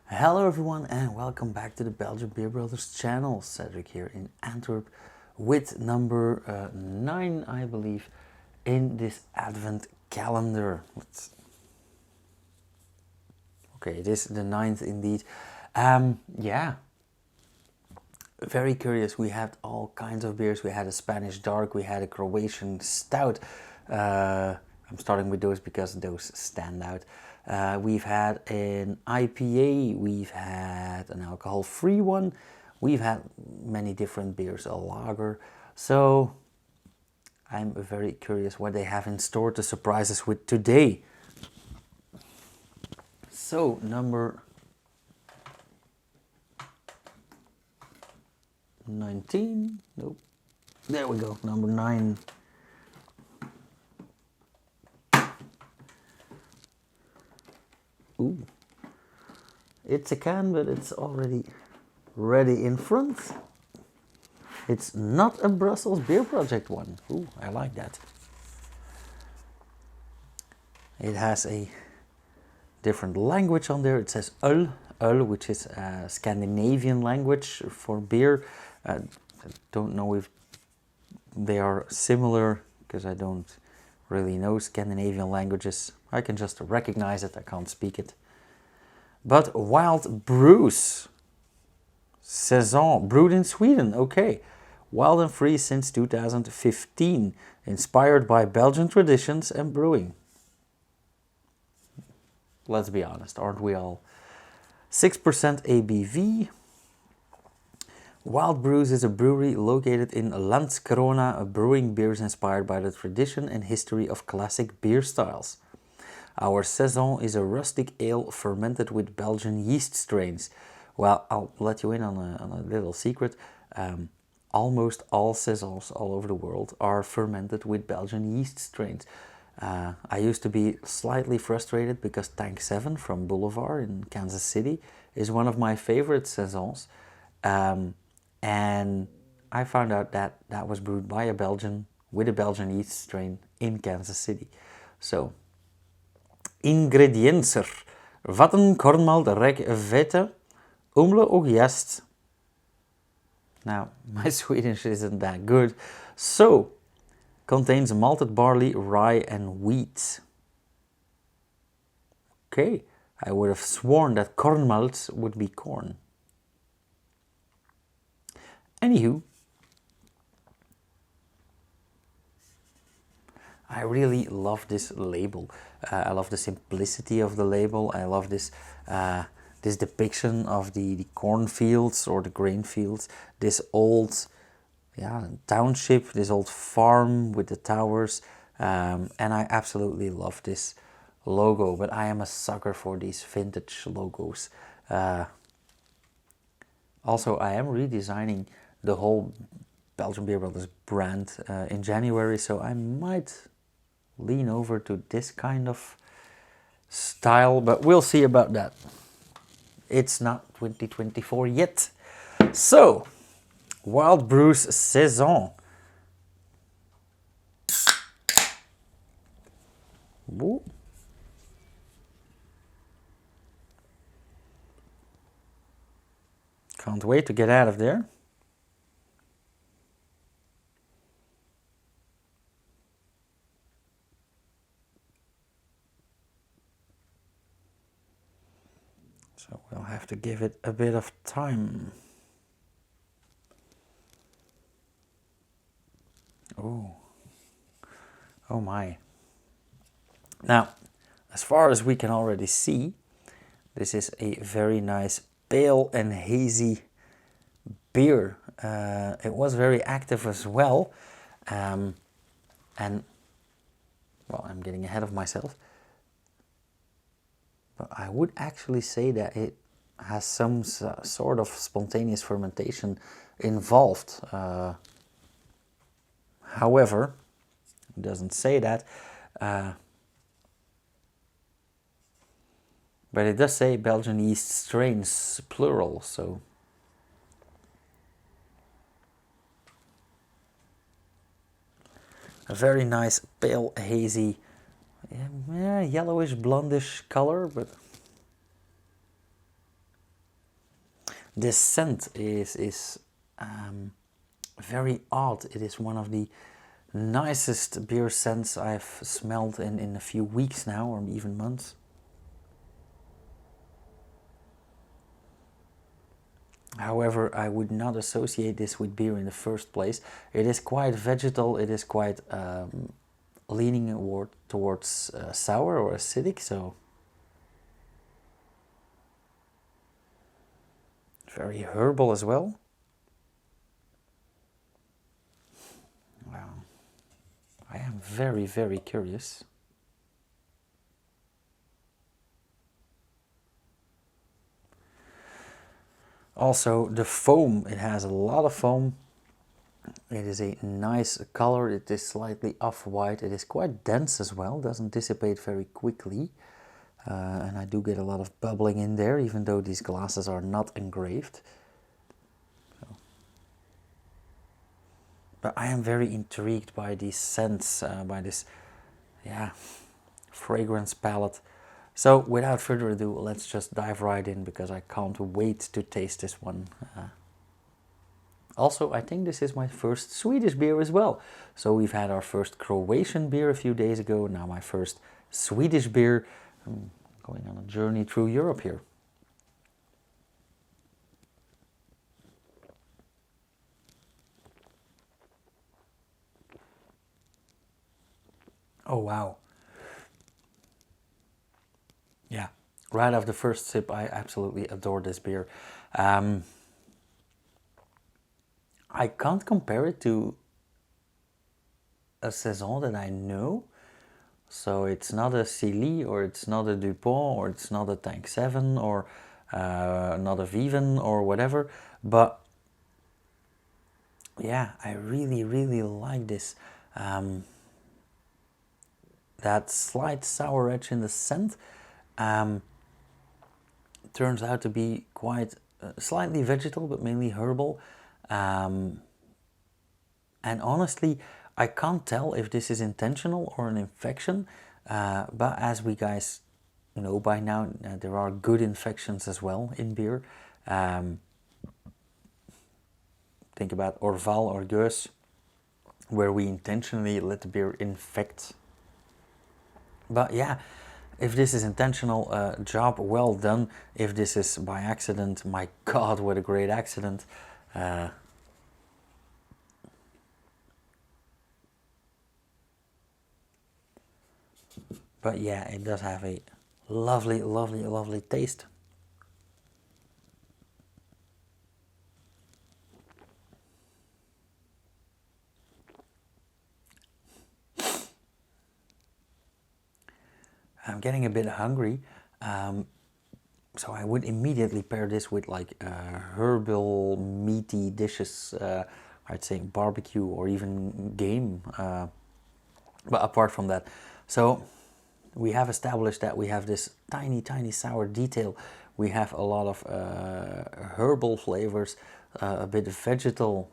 Hello everyone and welcome back to the Belgian Beer Brothers channel. Cedric here in Antwerp with number 9, I believe, in this advent calendar. Okay, it is the 9th indeed. Yeah, very curious. We had all kinds of beers. We had a Spanish dark, we had a Croatian stout. I'm starting with those because those stand out. We've had an IPA, we've had an alcohol-free one, we've had many different beers, a lager. So I'm very curious what they have in store to surprise us with today. So number 19, nope, there we go, number 9. Ooh, it's a can, but it's already ready in front. It's not a Brussels Beer Project one. Ooh, I like that. It has a different language on there. It says öl, which is a Scandinavian language for beer. I don't know if they are similar because I don't really know Scandinavian languages. I can just recognize it, I can't speak it. But Wild Brews, Saison, brewed in Sweden, okay. Wild and free since 2015, inspired by Belgian traditions and brewing. Let's be honest, aren't we all? 6% ABV. Wild Brews is a brewery located in Landskrona, brewing beers inspired by the tradition and history of classic beer styles. Our Saison is a rustic ale fermented with Belgian yeast strains. Well, I'll let you in on a little secret. Almost all Saisons all over the world are fermented with Belgian yeast strains. I used to be slightly frustrated because Tank 7 from Boulevard in Kansas City is one of my favorite Saisons. And I found out that that was brewed by a Belgian with a Belgian yeast strain in Kansas City. So, ingrediënten: vatten, kornmalt, rek, vette, umle och jäst. Now, my Swedish isn't that good. So, contains malted barley, rye and wheat. Okay, I would have sworn that kornmalt would be corn. Anywho, I really love this label. I love the simplicity of the label. I love this this depiction of the cornfields or the grain fields. This old township, this old farm with the towers. And I absolutely love this logo. But I am a sucker for these vintage logos. Also, I am redesigning the whole Belgian Beer Brothers brand in January, so I might lean over to this kind of style, but we'll see about that. It's not 2024 yet. So, Wild Brews Saison. Woo. Can't wait to get out of there. So we'll have to give it a bit of time. Oh, oh my. Now, as far as we can already see, this is a very nice pale and hazy beer. It was very active as well. And, well, I'm getting ahead of myself. But I would actually say that it has some sort of spontaneous fermentation involved. However, it doesn't say that. But it does say Belgian yeast strains, plural, so... A very nice pale, hazy, yellowish, blondish color, but This scent is very odd. It is one of the nicest beer scents I've smelled in a few weeks now, or even months. However, I would not associate this with beer in the first place. It is quite vegetal, it is quite leaning towards sour or acidic, so very herbal as well. Wow. I am very, very curious. Also, the foam, it has a lot of foam. It is a nice color. It is slightly off-white. It is quite dense as well, doesn't dissipate very quickly. And I do get a lot of bubbling in there, even though these glasses are not engraved. But I am very intrigued by these scents, by this, yeah, fragrance palette. So without further ado, let's just dive right in, because I can't wait to taste this one. Also, I think this is my first Swedish beer as well. So we've had our first Croatian beer a few days ago, now my first Swedish beer. I'm going on a journey through Europe here. Oh wow. Yeah, right off the first sip, I absolutely adore this beer. I can't compare it to a Saison that I know. So it's not a Silly, or it's not a Dupont, or it's not a Tank 7, or not a Viven, or whatever. But yeah, I really, really like this. That slight sour edge in the scent turns out to be quite slightly vegetal, but mainly herbal. And honestly, I can't tell if this is intentional or an infection, but as we guys know by now, there are good infections as well in beer. Think about Orval or Goes, where we intentionally let the beer infect. But yeah, if this is intentional, job well done. If this is by accident, my God, what a great accident. But yeah, it does have a lovely, lovely, lovely taste. I'm getting a bit hungry, so I would immediately pair this with like herbal, meaty dishes. I'd say barbecue or even game. But apart from that, so we have established that we have this tiny, tiny sour detail. We have a lot of herbal flavors, a bit of vegetal,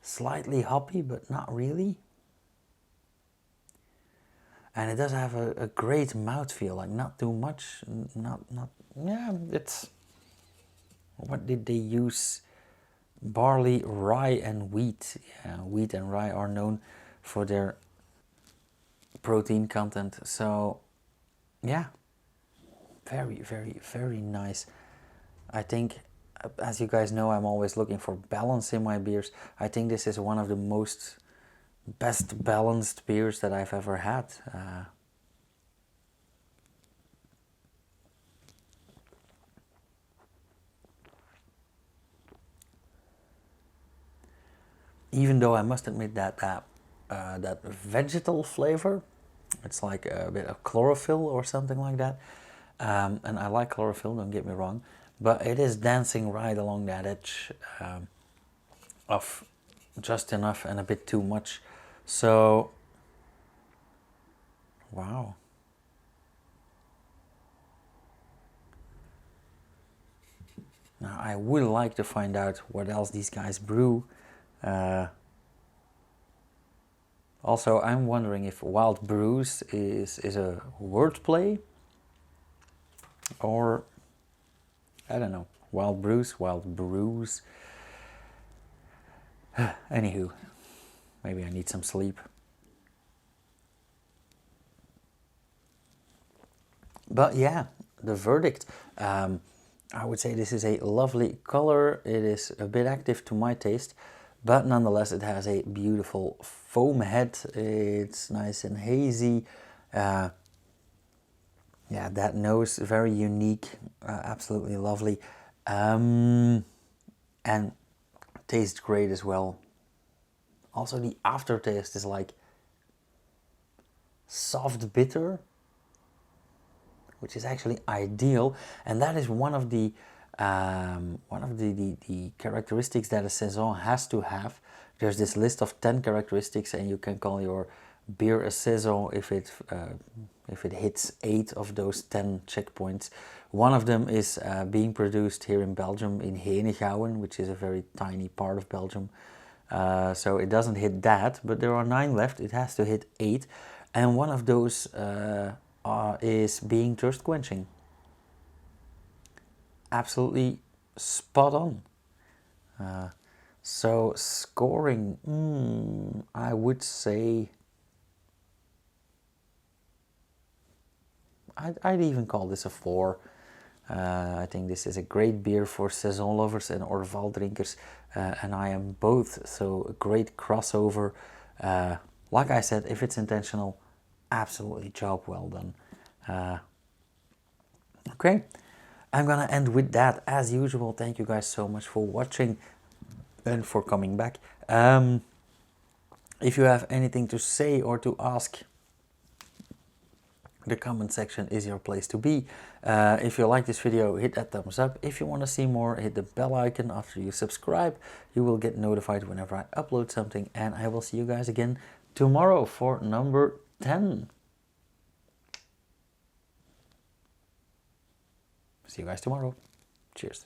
slightly hoppy, but not really. And it does have a great mouthfeel, like not too much, yeah, it's, what did they use? Barley, rye and wheat. Yeah, wheat and rye are known for their protein content. So yeah, very, very, very nice. I think, as you guys know, I'm always looking for balance in my beers. I think this is one of the best balanced beers that I've ever had. Even though I must admit that that vegetal flavor, it's like a bit of chlorophyll or something like that. And I like chlorophyll, don't get me wrong, but it is dancing right along that edge of just enough and a bit too much. So, wow. Now I would like to find out what else these guys brew. Also, I'm wondering if wild brews is a wordplay, Or, I don't know, wild brews. Anywho, maybe I need some sleep. But yeah, the verdict. I would say this is a lovely color. It is a bit active to my taste, but nonetheless it has a beautiful foam head. It's nice and hazy. Yeah, that nose, very unique, absolutely lovely. And tastes great as well. Also the aftertaste is like soft bitter, which is actually ideal, and that is one of the the characteristics that a Saison has to have. There's this list of 10 characteristics, and you can call your beer a Saison if it hits 8 of those 10 checkpoints. One of them is being produced here in Belgium in Henegouwen, which is a very tiny part of Belgium. So it doesn't hit that, but there are 9 left. It has to hit 8, and one of those is being thirst quenching. Absolutely spot on. So scoring, I would say, I'd even call this a 4. I think this is a great beer for Saison lovers and Orval drinkers, and I am both, so a great crossover. Like I said, if it's intentional, absolutely job well done. Okay, I'm gonna end with that as usual. Thank you guys so much for watching and for coming back. If you have anything to say or to ask, the comment section is your place to be. If you like this video, hit that thumbs up. If you want to see more, hit the bell icon after you subscribe. You will get notified whenever I upload something, and I will see you guys again tomorrow for number 10. See you guys tomorrow. Cheers.